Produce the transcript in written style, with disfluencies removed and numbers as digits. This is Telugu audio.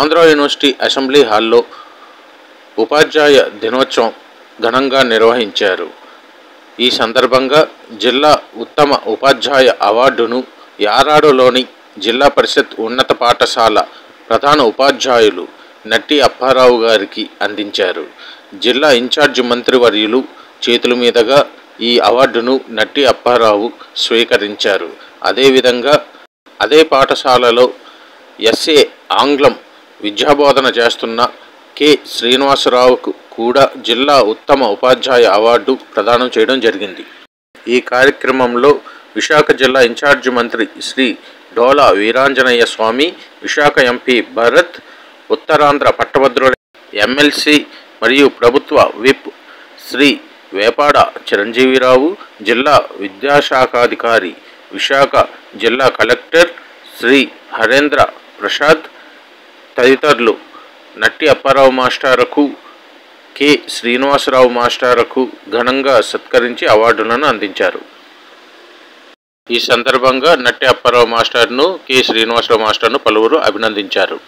ఆంధ్ర యూనివర్సిటీ అసెంబ్లీ హాల్లో ఉపాధ్యాయ దినోత్సవం ఘనంగా నిర్వహించారు. ఈ సందర్భంగా జిల్లా ఉత్తమ ఉపాధ్యాయ అవార్డును యారాడులోని జిల్లా పరిషత్ ఉన్నత పాఠశాల ప్రధాన ఉపాధ్యాయులు నట్టి అప్పారావు గారికి అందించారు. జిల్లా ఇన్ఛార్జి మంత్రివర్యులు చేతుల మీదుగా ఈ అవార్డును నట్టి అప్పారావు స్వీకరించారు. అదేవిధంగా అదే పాఠశాలలో ఎస్ఏ ఆంగ్లం విద్యాబోధన చేస్తున్న కె శ్రీనివాసరావుకు కూడా జిల్లా ఉత్తమ ఉపాధ్యాయ అవార్డు ప్రదానం చేయడం జరిగింది. ఈ కార్యక్రమంలో విశాఖ జిల్లా ఇన్ఛార్జి మంత్రి శ్రీ డోలా వీరాంజనేయ స్వామి, విశాఖ ఎంపీ భరత్, ఉత్తరాంధ్ర పట్టభద్రుల ఎమ్మెల్సీ మరియు ప్రభుత్వ విప్ శ్రీ వేపాడ చిరంజీవిరావు, జిల్లా విద్యాశాఖాధికారి, విశాఖ జిల్లా కలెక్టర్ శ్రీ హరేంద్ర ప్రసాద్ తదితరులు నట్టి అప్పారావు మాస్టారుకు, కె శ్రీనివాసరావు మాస్టారుకు ఘనంగా సత్కరించి అవార్డులను అందించారు. ఈ సందర్భంగా నట్టి అప్పారావు మాస్టర్ను, కె శ్రీనివాసరావు మాస్టర్ను పలువురు అభినందించారు.